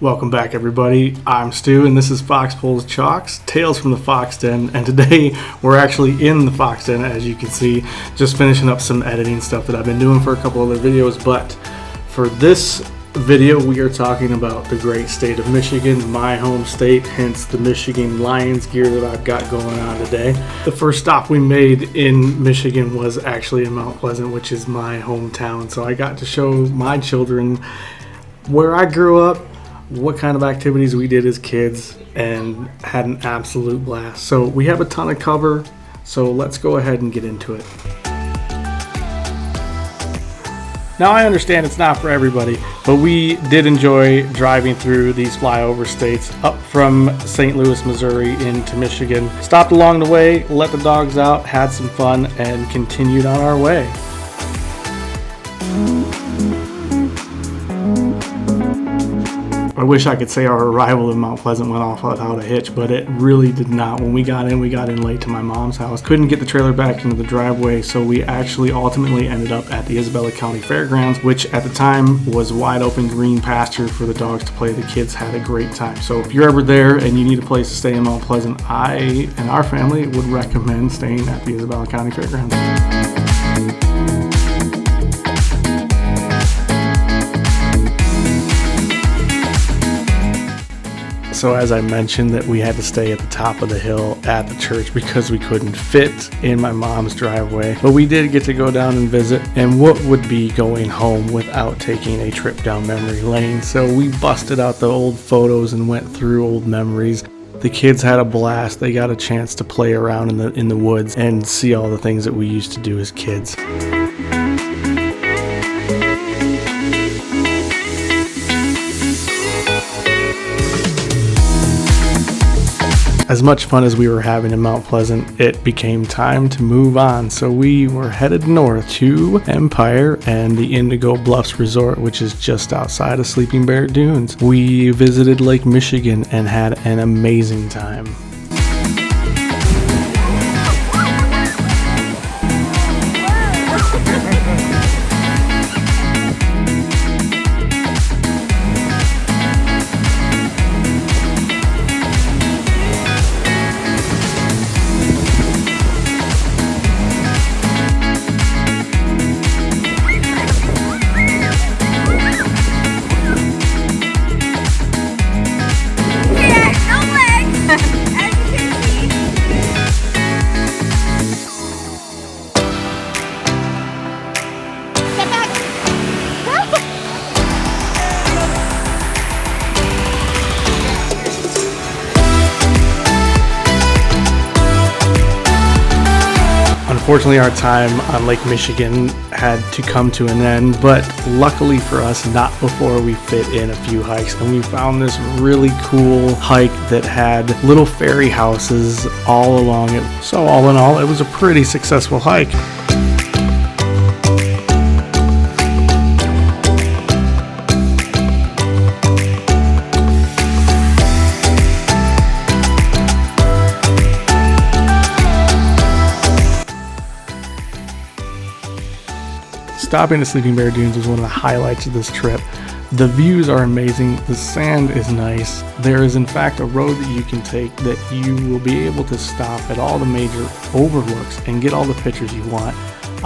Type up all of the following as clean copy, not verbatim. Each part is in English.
Welcome back, everybody. I'm Stu, and this is Foxpole's Chalks, Tales from the Fox Den. And today, we're actually in the Fox Den, as you can see, just finishing up some editing stuff that I've been doing for a couple other videos. But for this video, we are talking about the great state of Michigan, my home state, hence the Michigan Lions gear that I've got going on today. The first stop we made in Michigan was actually in Mount Pleasant, which is my hometown. So I got to show my children where I grew up, what kind of activities we did as kids, and had an absolute blast. So we have a ton of cover, so let's go ahead and get into it. Now I understand it's not for everybody, but we did enjoy driving through these flyover states up from St. Louis, Missouri into Michigan. Stopped along the way, let the dogs out, had some fun, and continued on our way. I wish I could say our arrival in Mount Pleasant went off without a hitch, but it really did not. When we got in late to my mom's house. Couldn't get the trailer back into the driveway, so we actually ultimately ended up at the Isabella County Fairgrounds, which at the time was wide open green pasture for the dogs to play. The kids had a great time. So if you're ever there and you need a place to stay in Mount Pleasant, I and our family would recommend staying at the Isabella County Fairgrounds. So as I mentioned, that we had to stay at the top of the hill at the church because we couldn't fit in my mom's driveway. But we did get to go down and visit, and what would be going home without taking a trip down memory lane? So we busted out the old photos and went through old memories. The kids had a blast. They got a chance to play around in the woods and see all the things that we used to do as kids. As much fun as we were having in Mount Pleasant, it became time to move on. So we were headed north to Empire and the Indigo Bluffs Resort, which is just outside of Sleeping Bear Dunes. We visited Lake Michigan and had an amazing time. Unfortunately, our time on Lake Michigan had to come to an end, but luckily for us, not before we fit in a few hikes. And we found this really cool hike that had little fairy houses all along it. So all in all, it was a pretty successful hike. Stopping at Sleeping Bear Dunes was one of the highlights of this trip. The views are amazing, the sand is nice. There is in fact a road that you can take that you will be able to stop at all the major overlooks and get all the pictures you want.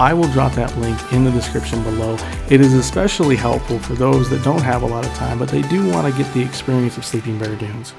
I will drop that link in the description below. It is especially helpful for those that don't have a lot of time, but they do want to get the experience of Sleeping Bear Dunes.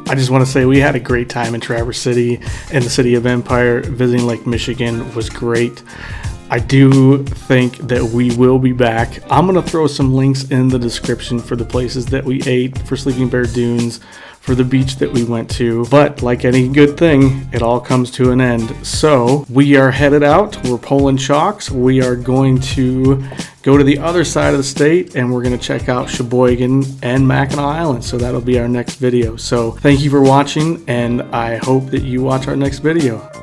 I just want to say we had a great time in Traverse City and the city of Empire. Visiting Lake Michigan was great. I do think that we will be back. I'm going to throw some links in the description for the places that we ate, for Sleeping Bear Dunes, for the beach that we went to. But like any good thing, it all comes to an end. So we are headed out. We're pulling chocks. We are going to go to the other side of the state, and we're going to check out Sheboygan and Mackinac Island. So that'll be our next video. So thank you for watching, and I hope that you watch our next video.